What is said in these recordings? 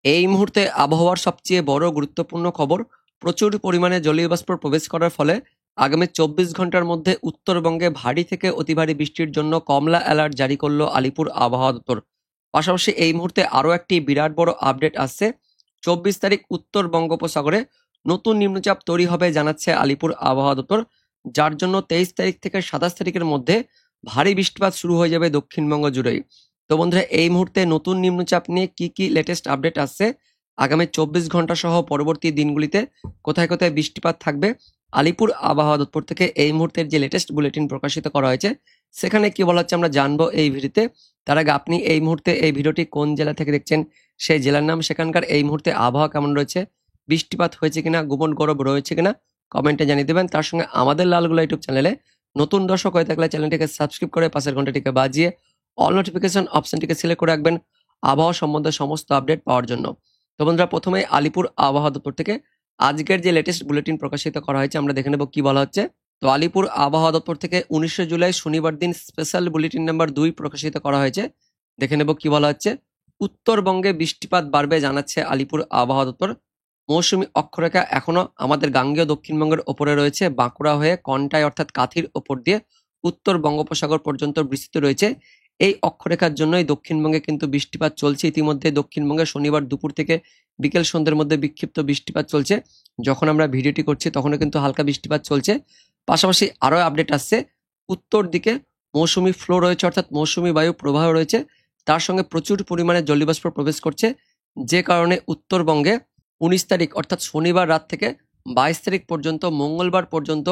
এই মুহূর্তে আবহাওয়ার সবচেয়ে বড় গুরুত্বপূর্ণ খবর, প্রচুর পরিমাণে জলীয় বাষ্প প্রবেশ করার ফলে আগামী ২৪ ঘন্টার মধ্যে উত্তরবঙ্গে ভারী থেকে অতি ভারী বৃষ্টির জন্য কমলা অ্যালার্ট জারি করল আলিপুর আবহাওয়া দপ্তর। পাশাপাশি এই মুহূর্তে আরও একটি বিরাট বড় আপডেট আসছে। ২৪ তারিখ উত্তর বঙ্গোপসাগরে নতুন নিম্নচাপ তৈরি হবে জানাচ্ছে আলিপুর আবহাওয়া দপ্তর, যার জন্য ২৩ তারিখ থেকে ২৭ তারিখের মধ্যে ভারী বৃষ্টিপাত শুরু হয়ে যাবে দক্ষিণবঙ্গ জুড়েই। তো বন্ধুরা, এই মুহূর্তে নতুন নিম্নচাপ নিয়ে কি লেটেস্ট আপডেট আসছে, আগামী ২৪ ঘন্টা সহ পরবর্তী দিনগুলিতে কোথায় কোথায় বৃষ্টিপাত থাকবে, আলিপুর আবহাওয়া দপ্তর থেকে এই মুহূর্তের যে লেটেস্ট বুলেটিন প্রকাশিত করা হয়েছে সেখানে কি বলা হচ্ছে আমরা জানবো এই ভিডিওতে। তার আগে আপনি এই মুহূর্তে এই ভিডিওটি কোন জেলা থেকে দেখছেন, সেই জেলার নাম, সেখানকার এই মুহূর্তে আবহাওয়া কেমন রয়েছে, বৃষ্টিপাত হয়েছে কিনা, গুমট গরম রয়েছে কিনা কমেন্টে জানিয়ে দেবেন। তার সঙ্গে আমাদের লালগোলা ইউটিউব চ্যানেলে নতুন দর্শক হয়ে থাকলে চ্যানেলটিকে সাবস্ক্রাইব করে পাশের ঘন্টাটিকে বাজিয়ে অল নোটিফিকেশন অপশনটিকে সিলেক্ট করে রাখবেন আবহাওয়া সম্বন্ধে সমস্ত আপডেট পাওয়ার জন্য। তো বন্ধুরা, প্রথমে আলিপুর আবহাওয়া দপ্তর থেকে আজকের যে লেটেস্ট বুলেটিন প্রকাশিত করা হয়েছে আমরা দেখে নেব কি বলা হচ্ছে। তো আলিপুর আবহাওয়া দপ্তর থেকে ১৯শে জুলাই শনিবার দিন স্পেশাল বুলেটিন নাম্বার ২ প্রকাশিত করা হয়েছে। দেখে নেব কি বলা হচ্ছে। উত্তরবঙ্গে বৃষ্টিপাত বাড়বে জানাচ্ছে আলিপুর আবহাওয়া দপ্তর। মৌসুমী অক্ষরেখা এখনো আমাদের গাঙ্গেয় দক্ষিণবঙ্গের ওপরে রয়েছে, বাঁকুড়া হয়ে কন্টাই অর্থাৎ কাথির ওপর দিয়ে উত্তর বঙ্গোপসাগর পর্যন্ত বিস্তৃত রয়েছে। এই অক্ষরেখার জন্যই দক্ষিণবঙ্গে কিন্তু বৃষ্টিপাত চলছে। ইতিমধ্যে দক্ষিণবঙ্গে শনিবার দুপুর থেকে বিকেল সন্ধ্যের মধ্যে বিক্ষিপ্ত বৃষ্টিপাত চলছে। যখন আমরা ভিডিওটি করছি তখনও কিন্তু হালকা বৃষ্টিপাত চলছে। পাশাপাশি আরও আপডেট আসছে, উত্তর দিকে মৌসুমী ফ্লো রয়েছে অর্থাৎ মৌসুমী বায়ু প্রবাহ রয়েছে, তার সঙ্গে প্রচুর পরিমাণে জলীয়বাষ্প প্রবেশ করছে, যে কারণে উত্তরবঙ্গে ১৯ তারিখ অর্থাৎ শনিবার রাত থেকে ২২ তারিখ পর্যন্ত মঙ্গলবার পর্যন্ত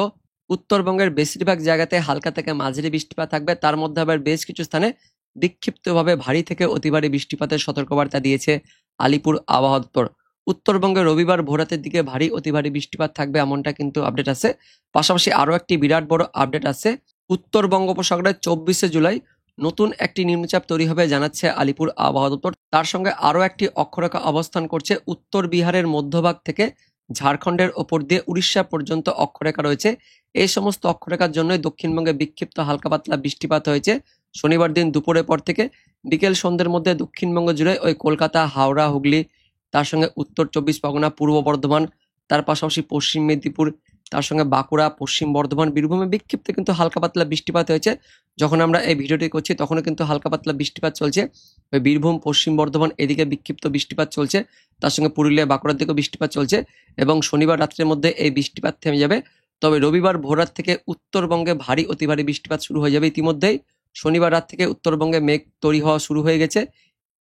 উত্তরবঙ্গের বেশিরভাগ জায়গাতে হালকা থেকে মাঝারি বৃষ্টিপাত থাকবে। তার মধ্যে আবার বেশ কিছু স্থানে বিক্ষিপ্তভাবে ভারী থেকে অতি ভারী বৃষ্টিপাতের সতর্কবার্তা দিয়েছে আলিপুর আবহাওয়া দপ্তর। উত্তরবঙ্গে রবিবার ভোররাতের দিকে ভারী অতি ভারী বৃষ্টিপাত থাকবে এমনটা কিন্তু আপডেট আছে। পাশাপাশি আরও একটি বিরাট বড় আপডেট আছে, উত্তর বঙ্গোপসাগরে ২৪শে জুলাই নতুন একটি নিম্নচাপ তৈরি হবে জানাচ্ছে আলিপুর আবহাওয়া দপ্তর। তার সঙ্গে আরও একটি অক্ষরেখা অবস্থান করছে উত্তর বিহারের মধ্যভাগ থেকে ঝাড়খণ্ডের ওপর দিয়ে উড়িষ্যা পর্যন্ত অক্ষরেখা রয়েছে। এই সমস্ত অক্ষরেখার জন্যই দক্ষিণবঙ্গে বিক্ষিপ্ত হালকা পাতলা বৃষ্টিপাত হয়েছে শনিবার দিন দুপুরের পর থেকে বিকেল সন্ধ্যের মধ্যে দক্ষিণবঙ্গ জুড়ে ওই কলকাতা, হাওড়া, হুগলি, তার সঙ্গে উত্তর ২৪ পরগনা, পূর্ব বর্ধমান, তার পাশাপাশি পশ্চিম মেদিনীপুর, তার সঙ্গে বাঁকুড়া, পশ্চিম বর্ধমান, বীরভূমে বিক্ষিপ্ত কিন্তু হালকা পাতলা বৃষ্টিপাত হয়েছে। যখন আমরা এই ভিডিওটি করছি তখনও কিন্তু হালকা পাতলা বৃষ্টিপাত চলছে। ওই বীরভূম, পশ্চিম বর্ধমান এদিকে বিক্ষিপ্ত বৃষ্টিপাত চলছে, তার সঙ্গে পুরুলিয়া, বাঁকুড়ার দিকেও বৃষ্টিপাত চলছে এবং শনিবার রাত্রের মধ্যে এই বৃষ্টিপাত থেমে যাবে। তবে রবিবার ভোররাত থেকে উত্তরবঙ্গে ভারী অতি ভারী বৃষ্টিপাত শুরু হয়ে যাবে। ইতিমধ্যেই শনিবার রাত থেকে উত্তরবঙ্গে মেঘ তৈরি হওয়া শুরু হয়ে গেছে।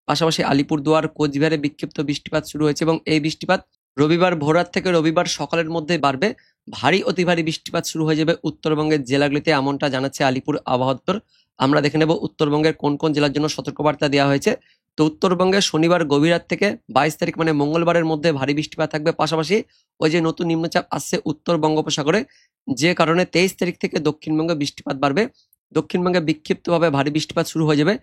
পাশাপাশি আলিপুরদুয়ার, কোচবিহারে বিক্ষিপ্ত বৃষ্টিপাত শুরু হয়েছে এবং এই বৃষ্টিপাত রবিবার ভোররাত থেকে রবিবার সকালের মধ্যে বাড়বে। ভারী অতি ভারী বৃষ্টিপাত শুরু হয়ে যাবে উত্তরবঙ্গের জেলাগুলিতে এমনটা জানাচ্ছে আলিপুর আবহাওয়া দপ্তর। আমরা দেখে নেব উত্তরবঙ্গের কোন কোন জেলার জন্য সতর্কবার্তা দেওয়া হয়েছে। তো উত্তরবঙ্গে শনিবার গভীর রাত থেকে ২২ তারিখ মানে মঙ্গলবারের মধ্যে ভারী বৃষ্টিপাত থাকবে। পাশাপাশি ওই যে নতুন নিম্নচাপ আসছে উত্তর বঙ্গোপসাগরে, যে কারণে ২৩ তারিখ থেকে দক্ষিণবঙ্গে বৃষ্টিপাত বাড়বে। দক্ষিণবঙ্গে বিক্ষিপ্তভাবে ভারী বৃষ্টিপাত শুরু হয়ে যাবে।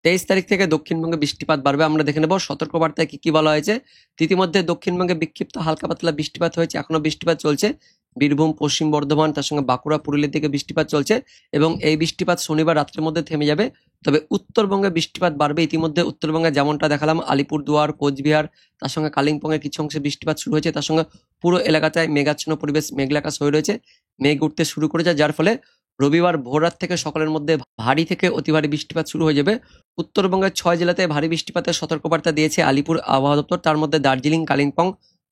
২৩ তারিখ থেকে দক্ষিণবঙ্গে বৃষ্টিপাত বাড়বে। আমরা দেখে নেব সতর্কবার্তায় কি বলা হয়েছে। ইতিমধ্যে দক্ষিণবঙ্গে বিক্ষিপ্ত হালকা পাতলা বৃষ্টিপাত হয়েছে, এখনো বৃষ্টিপাত চলছে। বীরভূম, পশ্চিম বর্ধমান, তার সঙ্গে বাঁকুড়া, পুরুলিয়ার দিকে বৃষ্টিপাত চলছে এবং এই বৃষ্টিপাত শনিবার রাত্রের মধ্যে থেমে যাবে। তবে উত্তরবঙ্গে বৃষ্টিপাত বাড়বে। ইতিমধ্যে উত্তরবঙ্গে যেমনটা দেখালাম, আলিপুরদুয়ার, কোচবিহার, তার সঙ্গে কালিম্পংয়ের কিছু অংশে বৃষ্টিপাত শুরু হয়েছে। তার সঙ্গে পুরো এলাকাটায় মেঘাচ্ছন্ন পরিবেশ, মেঘলাকাশ হয়ে রয়েছে, মেঘ উঠতে শুরু করেছে, যার ফলে রবিবার ভোররাত থেকে সকালের মধ্যে ভারী থেকে অতি ভারী বৃষ্টিপাত শুরু হয়ে যাবে। উত্তরবঙ্গের ৬ জেলাতে ভারী বৃষ্টিপাতের সতর্কবার্তা দিয়েছে আলিপুর আবহাওয়া দপ্তর। তার মধ্যে দার্জিলিং, কালিম্পং,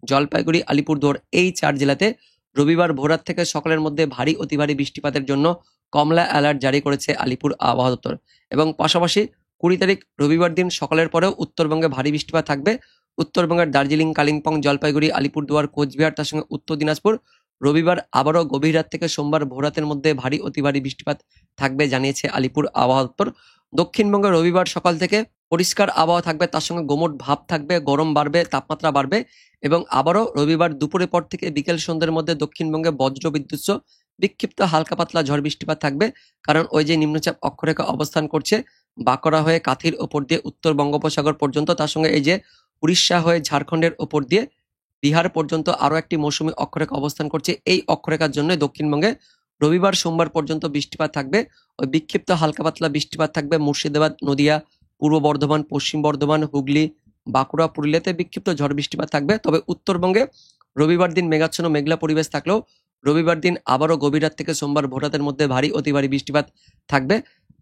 জলপাইগুড়ি, আলিপুরদুয়ার এই ৪ জেলাতে রবিবার ভোররাত থেকে সকালের মধ্যে ভারী অতি ভারী বৃষ্টিপাতের জন্য কমলা অ্যালার্ট জারি করেছে আলিপুর আবহাওয়া দপ্তর। এবং পাশাপাশি ২০ তারিখ রবিবার দিন সকালের পরেও উত্তরবঙ্গে ভারী বৃষ্টিপাত থাকবে। উত্তরবঙ্গের দার্জিলিং, কালিম্পং, জলপাইগুড়ি, আলিপুরদুয়ার, কোচবিহার, তার সঙ্গে উত্তর দিনাজপুর রবিবার আবারও গভীর রাত থেকে সোমবার ভোররাতের মধ্যে ভারী অতি ভারী বৃষ্টিপাত থাকবে জানিয়েছে আলিপুর আবহাওয়া দপ্তর। দক্ষিণবঙ্গে রবিবার সকাল থেকে পরিষ্কার আবহাওয়া থাকবে, তার সঙ্গে গোমট ভাব থাকবে, গরম বাড়বে, তাপমাত্রা বাড়বে এবং আবারও রবিবার দুপুরের পর থেকে বিকেল সন্ধ্যের মধ্যে দক্ষিণবঙ্গে বজ্র বিদ্যুৎ সহ বিক্ষিপ্ত হালকা পাতলা ঝড় বৃষ্টিপাত থাকবে। কারণ ওই যে নিম্নচাপ অক্ষরেখা অবস্থান করছে বাঁকুড়া হয়ে কাথির ওপর দিয়ে উত্তর বঙ্গোপসাগর পর্যন্ত, তার সঙ্গে এই যে উড়িষ্যা হয়ে ঝাড়খণ্ডের ওপর দিয়ে বিহার পর্যন্ত আরও একটি মৌসুমী অক্ষরেখা অবস্থান করছে। এই অক্ষরেখার জন্য দক্ষিণবঙ্গে রবিবার সোমবার পর্যন্ত বৃষ্টিপাত থাকবে। ওই বিক্ষিপ্ত হালকা পাতলা বৃষ্টিপাত থাকবে মুর্শিদাবাদ, নদিয়া, পূর্ব বর্ধমান, পশ্চিম বর্ধমান, হুগলি, বাঁকুড়া, পুরুলিয়াতে বিক্ষিপ্ত ঝড় বৃষ্টিপাত থাকবে। তবে উত্তরবঙ্গে রবিবার দিন মেঘাচ্ছন্ন মেঘলা পরিবেশ থাকলেও রবিবার দিন আবারও গভীর রাত থেকে সোমবার ভোর রাতের মধ্যে ভারী অতি ভারী বৃষ্টিপাত থাকবে।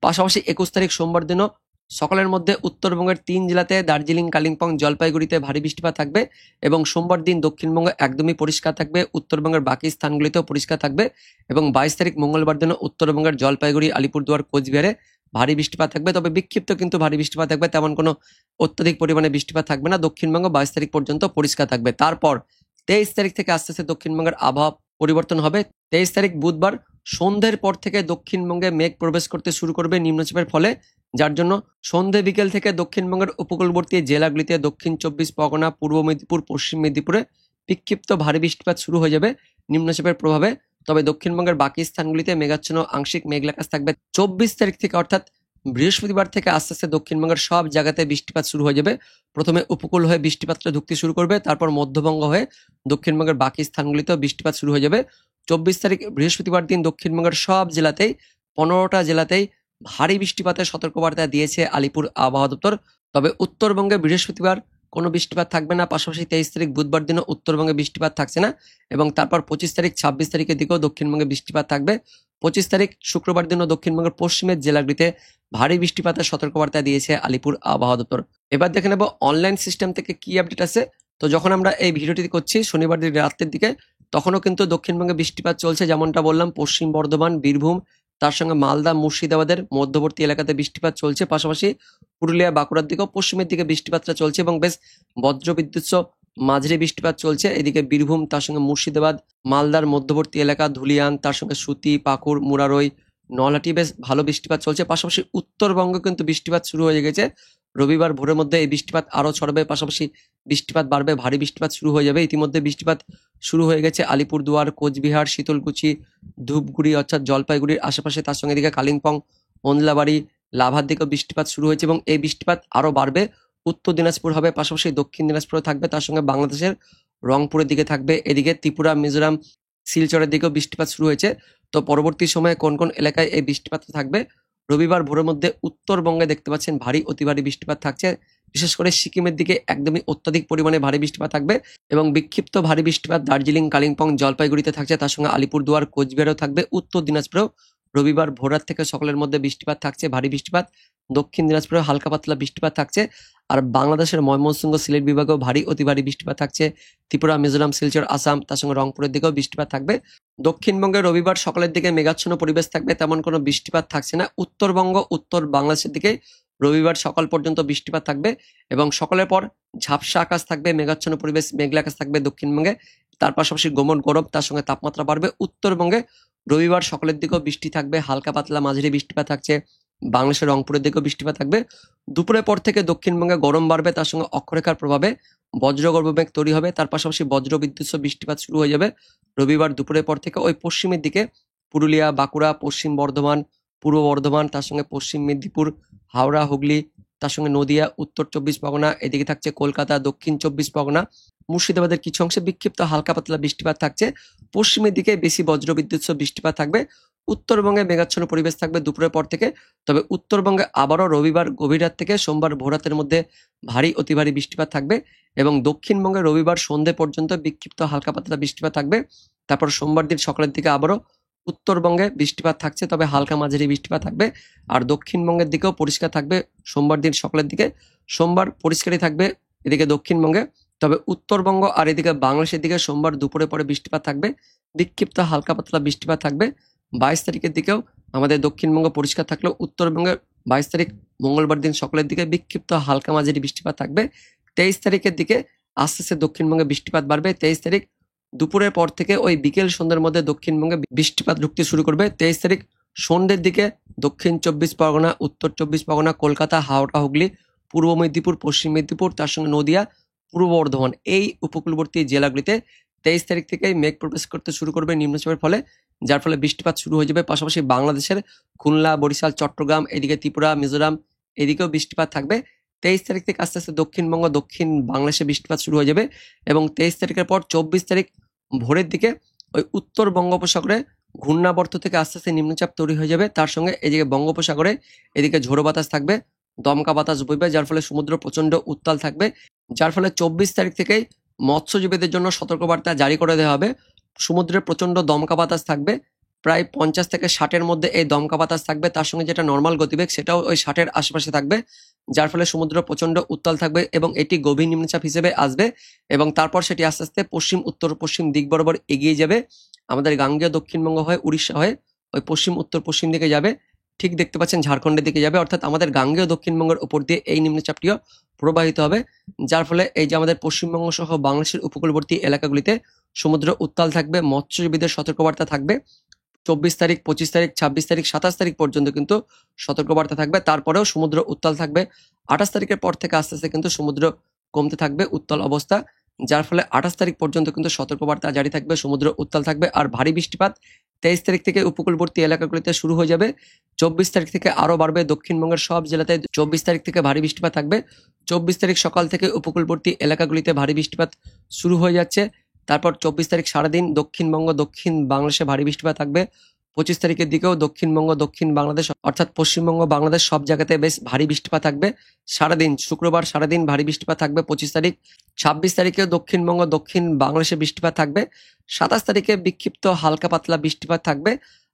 পাশাপাশি 21 তারিখ সোমবার দিনও সকালের মধ্যে উত্তরবঙ্গের 3 জেলাতে দার্জিলিং, কালিম্পং, জলপাইগুড়িতে ভারী বৃষ্টিপাত থাকবে এবং সোমবার দিন দক্ষিণবঙ্গ একদমই পরিষ্কার থাকবে, উত্তরবঙ্গের বাকি স্থানগুলিতেও পরিষ্কার থাকবে এবং 22 তারিখ মঙ্গলবার দিনও উত্তরবঙ্গের জলপাইগুড়ি, আলিপুরদুয়ার, কোচবিহারে ভারী বৃষ্টিপাত থাকবে। তবে বিক্ষিপ্ত কিন্তু ভারী বৃষ্টিপাত থাকবে, তেমন কোনো অত্যধিক পরিমাণে বৃষ্টিপাত থাকবে না। দক্ষিণবঙ্গ 22 তারিখ পর্যন্ত পরিষ্কার থাকবে। তারপর 23 তারিখ থেকে আস্তে আস্তে দক্ষিণবঙ্গের আবহাওয়া পরিবর্তন হবে। 23 তারিখ বুধবার সন্ধ্যের পর থেকে দক্ষিণবঙ্গে মেঘ প্রবেশ করতে শুরু করবে নিম্নচাপের ফলে, যার জন্য সন্ধে বিকেল থেকে দক্ষিণবঙ্গের উপকূলবর্তী জেলাগুলিতে দক্ষিণ 24 পরগনা, পূর্ব মেদিনীপুর, পশ্চিম মেদিনীপুরে বিক্ষিপ্ত ভারী বৃষ্টিপাত শুরু হয়ে যাবে নিম্নচাপের প্রভাবে। তবে দক্ষিণবঙ্গের বাকি স্থানগুলিতে মেঘাচ্ছন্ন আংশিক মেঘলা আকাশ থাকবে। 24 তারিখ থেকে অর্থাৎ বৃহস্পতিবার থেকে আস্তে আস্তে দক্ষিণবঙ্গের সব জায়গাতে বৃষ্টিপাত শুরু হয়ে যাবে। প্রথমে উপকূল হয়ে বৃষ্টিপাতটা ঢুকতে শুরু করবে, তারপর মধ্যবঙ্গ হয়ে দক্ষিণবঙ্গের বাকি স্থানগুলিতেও বৃষ্টিপাত শুরু হয়ে যাবে। 24 তারিখ বৃহস্পতিবার দিন দক্ষিণবঙ্গের সব জেলাতেই 15টা জেলাতেই ভারী বৃষ্টিপাতের সতর্কবার্তা দিয়েছে আলিপুর আবহাওয়া দপ্তর। তবে উত্তরবঙ্গে বৃহস্পতিবার কোনো বৃষ্টিপাত থাকবে না। পাশাপাশি 23 তারিখ বুধবার দিনও উত্তরবঙ্গে বৃষ্টিপাত থাকছে না এবং তারপর 25 তারিখ 26 তারিখের দিকেও দক্ষিণবঙ্গে বৃষ্টিপাত থাকবে। 25 তারিখ শুক্রবার দিনও দক্ষিণবঙ্গের পশ্চিমের জেলাগুলিতে ভারী বৃষ্টিপাতের সতর্কবার্তা দিয়েছে আলিপুর আবহাওয়া দপ্তর। এবার দেখে নেব অনলাইন সিস্টেম থেকে কি আপডেট আছে। তো যখন আমরা এই ভিডিওটি করছি শনিবার দিন রাতের দিকে, তখনও কিন্তু দক্ষিণবঙ্গে বৃষ্টিপাত চলছে। যেমনটা বললাম, পশ্চিম বর্ধমান, বীরভূম, তার সঙ্গে মালদা, মুর্শিদাবাদের মধ্যবর্তী এলাকাতে বৃষ্টিপাত চলছে। পাশাপাশি পুরুলিয়া, বাঁকুড়ার দিকেও পশ্চিমের দিকে বৃষ্টিপাতটা চলছে এবং বেশ বজ্রবিদ্যুৎ সহ মাঝারি বৃষ্টিপাত চলছে। এদিকে বীরভূম, তার সঙ্গে মুর্শিদাবাদ, মালদার মধ্যবর্তী এলাকা, ধুলিয়ান, তার সঙ্গে সুতি, পাকুড়, মুরারই, নলহাটি বেশ ভালো বৃষ্টিপাত চলছে। পাশাপাশি উত্তরবঙ্গে কিন্তু বৃষ্টিপাত শুরু হয়ে গেছে। রবিবার ভোরের মধ্যে এই বৃষ্টিপাত আরও ছড়বে, পাশাপাশি বৃষ্টিপাত বাড়বে, ভারী বৃষ্টিপাত শুরু হয়ে যাবে। ইতিমধ্যে বৃষ্টিপাত শুরু হয়ে গেছে আলিপুরদুয়ার, কোচবিহার, শীতলকুচি, ধূপগুড়ি অর্থাৎ জলপাইগুড়ির আশেপাশে, তার সঙ্গে এদিকে কালিম্পং, ওন্দলাবাড়ি, লাভার দিকেও বৃষ্টিপাত শুরু হয়েছে এবং এই বৃষ্টিপাত আরও বাড়বে। উত্তর দিনাজপুর হবে, পাশাপাশি দক্ষিণ দিনাজপুরে থাকবে, তার সঙ্গে বাংলাদেশের রংপুরের দিকে থাকবে। এদিকে ত্রিপুরা, মিজোরাম, শিলচরের দিকেও বৃষ্টিপাত শুরু হয়েছে। তো পরবর্তী সময়ে কোন কোন এলাকায় এই বৃষ্টিপাত থাকবে, রবিবার ভোরের মধ্যে উত্তরবঙ্গে দেখতে পাচ্ছেন ভারী অতি ভারী বৃষ্টিপাত থাকছে। বিশেষ করে সিকিমের দিকে একদমই অত্যাধিক পরিমাণে ভারী বৃষ্টিপাত থাকবে এবং বিক্ষিপ্ত ভারী বৃষ্টিপাত দার্জিলিং, কালিম্পং, জলপাইগুড়িতে থাকছে, তার সঙ্গে আলিপুরদুয়ার, কোচবিহারেও থাকবে। উত্তর দিনাজপুরেও রবিবার ভোররাত থেকে সকালের মধ্যে বৃষ্টিপাত থাকছে, ভারী বৃষ্টিপাত। দক্ষিণ দিনাজপুরেও হালকা পাতলা বৃষ্টিপাত থাকছে। আর বাংলাদেশের ময়মনসিংহ, সিলেট বিভাগেও ভারী অতি ভারী বৃষ্টিপাত থাকছে। ত্রিপুরা, মিজোরাম, শিলচর, আসাম, তার সঙ্গে রংপুরের দিকেও বৃষ্টিপাত থাকবে। দক্ষিণবঙ্গে রবিবার সকালের দিকে মেঘাচ্ছন্ন পরিবেশ থাকবে, তেমন কোনো বৃষ্টিপাত থাকছে না। উত্তরবঙ্গ, উত্তর বাংলাদেশের দিকে রবিবার সকাল পর্যন্ত বৃষ্টিপাত থাকবে এবং সকালের পর ঝাপসা আকাশ থাকবে, মেঘাচ্ছন্ন পরিবেশ, মেঘলা আকাশ থাকবে দক্ষিণবঙ্গে। তার পাশাপাশি গোমন গরম, তার সঙ্গে তাপমাত্রা বাড়বে। উত্তরবঙ্গে রবিবার সকালের দিকেও বৃষ্টি থাকবে, হালকা পাতলা মাঝারি বৃষ্টিপাত থাকছে। বাংলাদেশের রংপুরের দিকেও বৃষ্টিপাত থাকবে। দুপুরের পর থেকে দক্ষিণবঙ্গে গরম বাড়বে, তার সঙ্গে অক্ষরেখার প্রভাবে বজ্রগর্ভ মেঘ তৈরি হবে। তার পাশাপাশি বজ্র বিদ্যুৎ সহ বৃষ্টিপাত শুরু হয়ে যাবে রবিবার দুপুরের পর থেকে। ওই পশ্চিমের দিকে পুরুলিয়া, বাঁকুড়া, পশ্চিম বর্ধমান, পূর্ব বর্ধমান, তার সঙ্গে পশ্চিম মেদিনীপুর, হাওড়া, হুগলি, তার সঙ্গে নদিয়া, উত্তর 24 পরগনা, এদিকে থাকছে কলকাতা, দক্ষিণ 24 পরগনা, মুর্শিদাবাদের কিছু অংশে বিক্ষিপ্ত হালকা পাতলা বৃষ্টিপাত থাকছে। পশ্চিমের দিকে বেশি বজ্রবিদ্যুৎ সহ বৃষ্টিপাত থাকবে। উত্তরবঙ্গে মেঘাচ্ছন্ন পরিবেশ থাকবে দুপুরের পর থেকে। তবে উত্তরবঙ্গে আবারও রবিবার গভীর রাত থেকে সোমবার ভোররাতের মধ্যে ভারী অতি ভারী বৃষ্টিপাত থাকবে এবং দক্ষিণবঙ্গে রবিবার সন্ধে পর্যন্ত বিক্ষিপ্ত হালকা পাতলা বৃষ্টিপাত থাকবে। তারপর সোমবার দিন সকালের দিকে আবারও উত্তরবঙ্গে বৃষ্টিপাত থাকছে, তবে হালকা মাঝারি বৃষ্টিপাত থাকবে। আর দক্ষিণবঙ্গের দিকেও পরিষ্কার থাকবে সোমবার দিন সকালের দিকে। সোমবার পরিষ্কারই থাকবে এদিকে দক্ষিণবঙ্গে। তবে উত্তরবঙ্গ আর এদিকে বাংলাদেশের দিকে সোমবার দুপুরে পরে বৃষ্টিপাত থাকবে, বিক্ষিপ্ত হালকা পাতলা বৃষ্টিপাত থাকবে। 22 তারিখের দিকেও আমাদের দক্ষিণবঙ্গ পরিষ্কার থাকলেও উত্তরবঙ্গে 22 তারিখ মঙ্গলবার দিন সকালের দিকে বিক্ষিপ্ত হালকা মাঝারি বৃষ্টিপাত থাকবে। 23 তারিখের দিকে আস্তে আস্তে দক্ষিণবঙ্গে বৃষ্টিপাত বাড়বে। 23 তারিখ দুপুরের পর থেকে ওই বিকেল সন্ধ্যার মধ্যে দক্ষিণবঙ্গে বৃষ্টিপাত ঢুকতে শুরু করবে। 23 তারিখ সন্ধ্যের দিকে দক্ষিণ 24 পরগনা, উত্তর 24 পরগনা, কলকাতা, হাওড়া, হুগলি, পূর্ব মেদিনীপুর, পশ্চিম মেদিনীপুর, তার সঙ্গে নদিয়া, পূর্ব বর্ধমান, এই উপকূলবর্তী জেলাগুলিতে 23 তারিখ থেকেই মেঘ প্রবেশ করতে শুরু করবে নিম্নচাপের ফলে, যার ফলে বৃষ্টিপাত শুরু হয়ে যাবে। পাশাপাশি বাংলাদেশের খুলনা, বরিশাল, চট্টগ্রাম, এদিকে ত্রিপুরা, মিজোরাম, এদিকেও বৃষ্টিপাত থাকবে। 23 তারিখ থেকে আস্তে আস্তে দক্ষিণবঙ্গ, দক্ষিণ বাংলাদেশে বৃষ্টিপাত শুরু হয়ে যাবে এবং 23 তারিখের পর 24 তারিখ ভোরের দিকে ওই উত্তর বঙ্গোপসাগরে ঘূর্ণাবর্ত থেকে আস্তে আস্তে নিম্নচাপ তৈরি হয়ে যাবে। তার সঙ্গে এদিকে বঙ্গোপসাগরে এদিকে ঝোড়ো বাতাস থাকবে। দমকা বাতাস বইবে, যার ফলে সমুদ্র প্রচন্ড উত্তাল থাকবে, যার ফলে 24 তারিখ থেকেই মৎস্যজীবীদের জন্য সতর্কবার্তা জারি করে দেওয়া হবে। সমুদ্রে প্রচন্ড দমকা বাতাস থাকবে, প্রায় 50 থেকে 60-এর মধ্যে এই দমকা বাতাস থাকবে, তার সঙ্গে যেটা নর্মাল গতিবেগ সেটাও ওই 60-এর আশেপাশে থাকবে, যার ফলে সমুদ্র প্রচন্ড উত্তাল থাকবে এবং এটি গভীর নিম্নচাপ হিসেবে আসবে এবং তারপর সেটি আস্তে আস্তে পশ্চিম উত্তর পশ্চিম দিক বরাবর এগিয়ে যাবে, আমাদের গাঙ্গেয় দক্ষিণবঙ্গ হয়ে উড়িষ্যা হয়ে ওই পশ্চিম উত্তর পশ্চিম দিকে যাবে, ঠিক দেখতে পাচ্ছেন ঝাড়খণ্ডের দিকে যাবে, অর্থাৎ আমাদের গাঙ্গেয় দক্ষিণবঙ্গের উপর দিয়ে এই নিম্নচাপটিও প্রবাহিত হবে, যার ফলে এই যে আমাদের পশ্চিমবঙ্গ সহ বাংলাদেশের উপকূলবর্তী এলাকাগুলিতে সমুদ্র উত্তাল থাকবে, মৎস্যজীবীদের সতর্কবার্তা থাকবে। 24 তারিখ, 25 তারিখ, 26 তারিখ, 27 তারিখ পর্যন্ত কিন্তু সতর্কবার্তা থাকবে, তারপরেও সমুদ্র উত্তাল থাকবে। 28 তারিখের পর থেকে আস্তে আস্তে কিন্তু সমুদ্র কমতে থাকবে, উত্তাল অবস্থা, যার ফলে 28 তারিখ পর্যন্ত কিন্তু সতর্কবার্তা জারি থাকবে, সমুদ্র উত্তাল থাকবে। আর ভারী বৃষ্টিপাত 23 তারিখ থেকে উপকূলবর্তী এলাকাগুলিতে শুরু হয়ে যাবে, 24 তারিখ থেকে আরো বাড়বে, দক্ষিণবঙ্গের সব জেলাতে 24 তারিখ থেকে ভারী বৃষ্টিপাত থাকবে। 24 তারিখ সকাল থেকে উপকূলবর্তী এলাকাগুলিতে ভারী বৃষ্টিপাত শুরু হয়ে যাচ্ছে, তারপর 24 তারিখ সারাদিন দক্ষিণবঙ্গ দক্ষিণ বাংলাদেশে ভারী বৃষ্টিপাত থাকবে। 25 তারিখের দিকেও দক্ষিণবঙ্গ দক্ষিণ বাংলাদেশ অর্থাৎ পশ্চিমবঙ্গ বাংলাদেশ সব জায়গাতে বেশ ভারী বৃষ্টিপাত থাকবে সারাদিন, শুক্রবার সারাদিন ভারী বৃষ্টিপাত থাকবে 25 তারিখ। 26 তারিখেও দক্ষিণবঙ্গ দক্ষিণ বাংলাদেশে বৃষ্টিপাত থাকবে। 27 তারিখে বিক্ষিপ্ত হালকা পাতলা বৃষ্টিপাত থাকবে।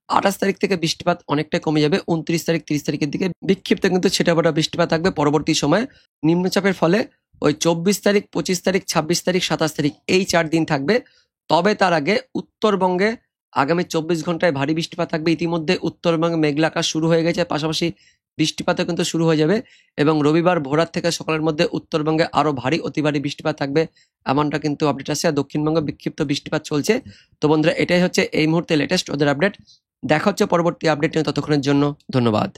28 তারিখ থেকে বৃষ্টিপাত অনেকটাই কমে যাবে। 29 তারিখ 30 তারিখের দিকে বিক্ষিপ্ত কিন্তু ছিটাফোঁটা বৃষ্টিপাত থাকবে। পরবর্তী সময়ে নিম্নচাপের ফলে ওই 24 তারিখ 25 তারিখ 26 তারিখ 27 তারিখ এই 4 দিন থাকবে। তবে তার আগে উত্তরবঙ্গে আগামী 24 ঘন্টায় ভারী বৃষ্টিপাত থাকবে। ইতিমধ্যে উত্তরবঙ্গে মেঘলা আকাশ শুরু হয়ে গেছে, পাশাপাশি বৃষ্টিপাতও কিন্তু শুরু হয়ে যাবে এবং রবিবার ভোররাত থেকে সকালের মধ্যে উত্তরবঙ্গে আরো ভারী অতি ভারী বৃষ্টিপাত থাকবে, এমনটা কিন্তু আপডেট আছে। আর দক্ষিণবঙ্গে বিক্ষিপ্ত বৃষ্টিপাত চলছে। তো বন্ধুরা, এটাই হচ্ছে এই মুহূর্তে লেটেস্ট ওদের আপডেট। দেখা হচ্ছে পরবর্তী আপডেট নিয়ে, ততক্ষণের জন্য ধন্যবাদ।